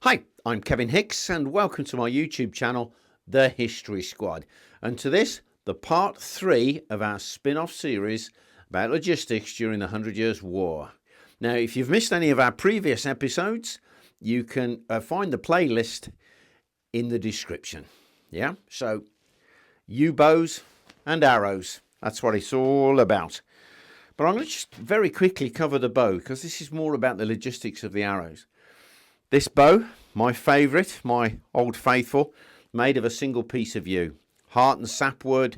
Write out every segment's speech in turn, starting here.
Hi, I'm Kevin Hicks and welcome to my YouTube channel, The History Squad. And to this, the part 3 of our spin-off series about logistics during the 100 Years' War. Now, if you've missed any of our previous episodes, you can find the playlist in the description. Yeah, so U-bows and arrows, that's what it's all about. But I'm going to just very quickly cover the bow because this is more about the logistics of the arrows. This bow, my favourite, my old faithful, made of a single piece of yew. Heart and sapwood.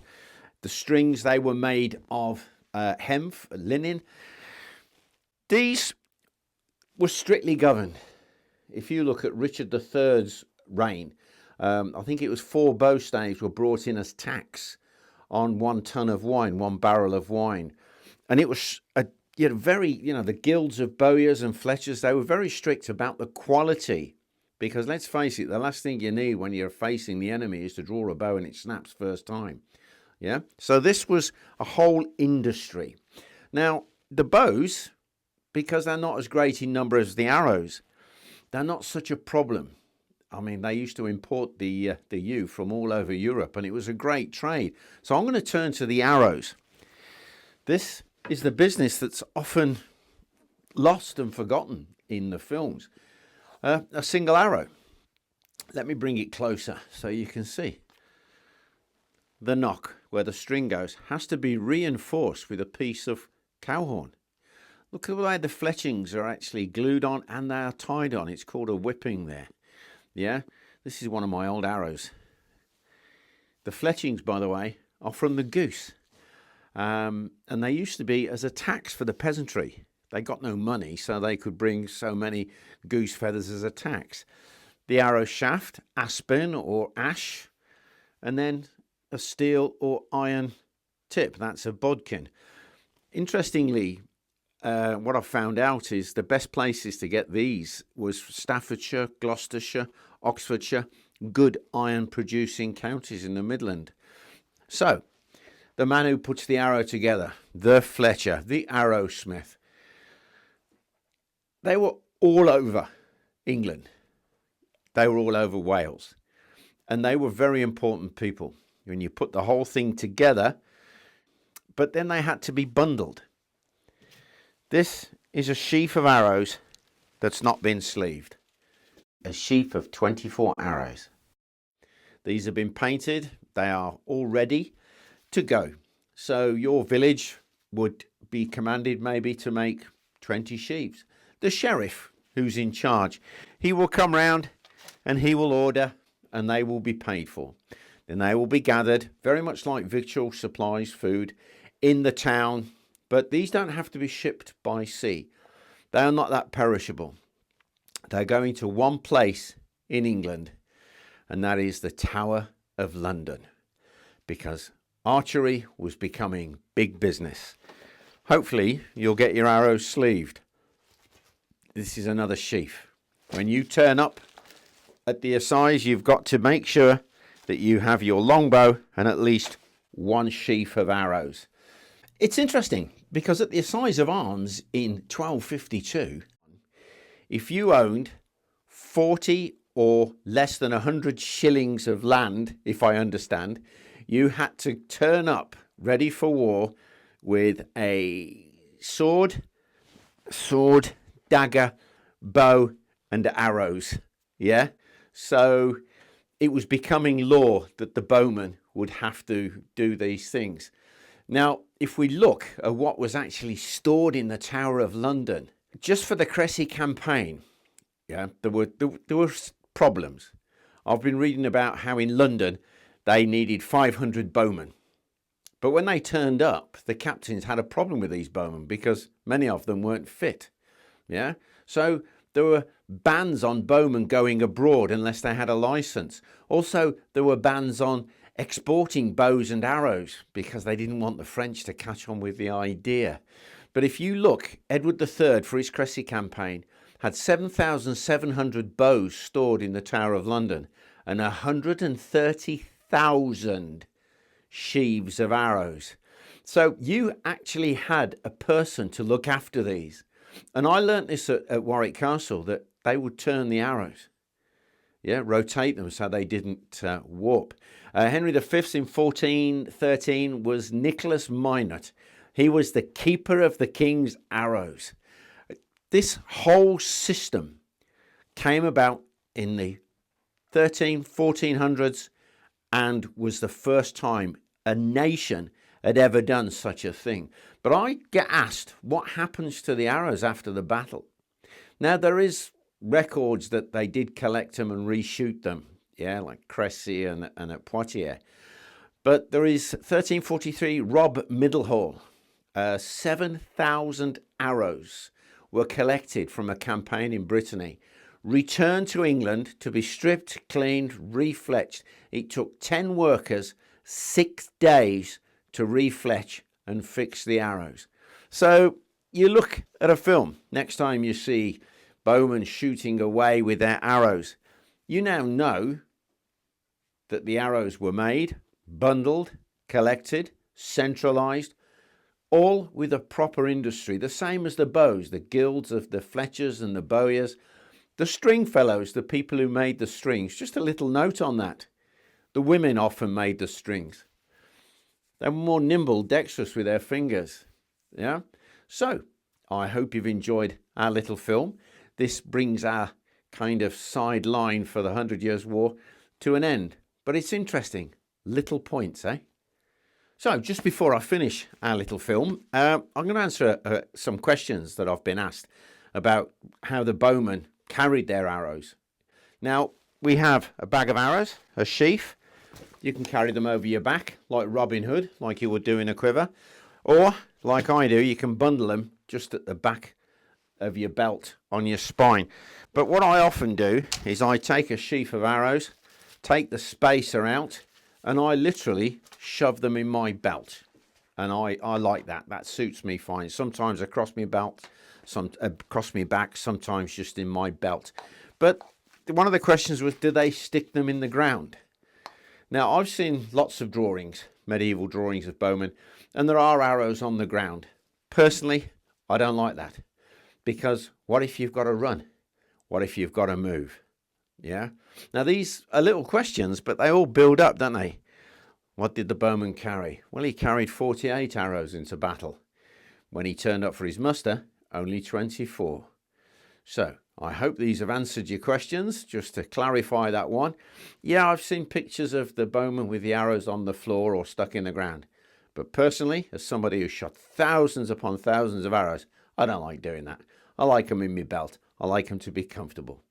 The strings, they were made of hemp, linen. These were strictly governed. If you look at Richard III's reign, I think it was 4 bow staves were brought in as tax on 1 ton of wine, 1 barrel of wine. And it was the guilds of bowyers and fletchers, they were very strict about the quality, because let's face it, the last thing you need when you're facing the enemy is to draw a bow and it snaps first time. Yeah, so this was a whole industry. Now the bows, because they're not as great in number as the arrows, they're not such a problem. I mean, they used to import the yew from all over Europe, and it was a great trade. So I'm going to turn to the arrows. This is the business that's often lost and forgotten in the films. A single arrow. Let me bring it closer so you can see. The nock, where the string goes, has to be reinforced with a piece of cow horn. Look at the way the fletchings are actually glued on and they are tied on. It's called a whipping there. Yeah, this is one of my old arrows. The fletchings, by the way, are from the goose. And they used to be as a tax for the peasantry. They got no money, so they could bring so many goose feathers as a tax. The arrow shaft, aspen or ash, and then a steel or iron tip. That's a bodkin. Interestingly, what I found out is the best places to get these was Staffordshire, Gloucestershire, Oxfordshire, good iron-producing counties in the Midland. So, the man who puts the arrow together, the fletcher, the arrowsmith, they were all over England. They were all over Wales. And they were very important people when you put the whole thing together. But then they had to be bundled. This is a sheaf of arrows that's not been sleeved. A sheaf of 24 arrows. These have been painted. They are all ready to go. So your village would be commanded maybe to make 20 sheaves. The sheriff, who's in charge, he will come round and he will order, and they will be paid for. Then they will be gathered, very much like victual supplies, food, in the town. But these don't have to be shipped by sea. They are not that perishable. They're going to one place in England, and that is the Tower of London, because archery was becoming big business. Hopefully you'll get your arrows sleeved. This is another sheaf. When you turn up at the assize, you've got to make sure that you have your longbow and at least 1 sheaf of arrows. It's interesting because at the assize of arms in 1252, if you owned 40 or less than 100 shillings of land, if I understand, you had to turn up ready for war with a sword, dagger, bow, and arrows. Yeah? So it was becoming law that the bowmen would have to do these things. Now, if we look at what was actually stored in the Tower of London, just for the Cressy campaign, yeah, there were problems. I've been reading about how in London they needed 500 bowmen. But when they turned up, the captains had a problem with these bowmen because many of them weren't fit. Yeah, so there were bans on bowmen going abroad unless they had a license. Also, there were bans on exporting bows and arrows because they didn't want the French to catch on with the idea. But if you look, Edward III, for his Cressy campaign, had 7,700 bows stored in the Tower of London and 130,000 sheaves of arrows. So you actually had a person to look after these. And I learnt this at Warwick Castle, that they would turn the arrows. Yeah, rotate them so they didn't warp. Henry V in 1413 was Nicholas Minot. He was the keeper of the king's arrows. This whole system came about in the 1400s and was the first time a nation had ever done such a thing. But I get asked, what happens to the arrows after the battle? Now, there is records that they did collect them and reshoot them, yeah, like Crécy and at Poitiers. But there is 1343, Rob Middlehall. 7,000 arrows were collected from a campaign in Brittany, returned to England to be stripped, cleaned, refletched. It took 10 workers 6 days to refletch and fix the arrows. So you look at a film, next time you see bowmen shooting away with their arrows, you now know that the arrows were made, bundled, collected, centralized, all with a proper industry, the same as the bows, the guilds of the fletchers and the bowyers, the string fellows, the people who made the strings. Just a little note on that. The women often made the strings. They were more nimble, dexterous with their fingers. Yeah. So I hope you've enjoyed our little film. This brings our kind of sideline for the 100 Years' War to an end. But it's interesting. Little points, eh? So just before I finish our little film, I'm going to answer some questions that I've been asked about how the bowmen carried their arrows. Now, we have a bag of arrows, a sheaf. You can carry them over your back like Robin Hood, like you would do in a quiver. Or, like I do, you can bundle them just at the back of your belt on your spine. But what I often do is I take a sheaf of arrows, take the spacer out, and I literally shove them in my belt. And I like that. That suits me fine. Sometimes across my belt, across my back, sometimes just in my belt. But one of the questions was, do they stick them in the ground? Now, I've seen lots of drawings, medieval drawings of bowmen, and there are arrows on the ground. Personally, I don't like that. Because what if you've got to run? What if you've got to move? Yeah. Now, these are little questions, but they all build up, don't they? What did the bowman carry? Well, he carried 48 arrows into battle. When he turned up for his muster, only 24. So, I hope these have answered your questions. Just to clarify that one. Yeah, I've seen pictures of the bowman with the arrows on the floor or stuck in the ground. But personally, as somebody who shot thousands upon thousands of arrows, I don't like doing that. I like them in my belt. I like them to be comfortable.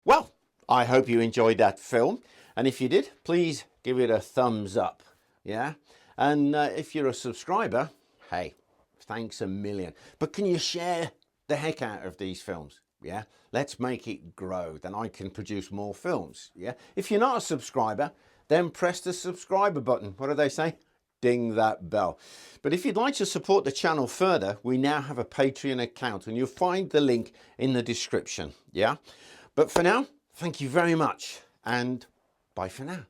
Well, I hope you enjoyed that film. And if you did, please give it a thumbs up. Yeah. And if you're a subscriber, hey, thanks a million. But can you share the heck out of these films? Yeah. Let's make it grow. Then I can produce more films. Yeah. If you're not a subscriber, then press the subscriber button. What do they say? Ding that bell. But if you'd like to support the channel further, we now have a Patreon account and you'll find the link in the description. Yeah. But for now, thank you very much and bye for now.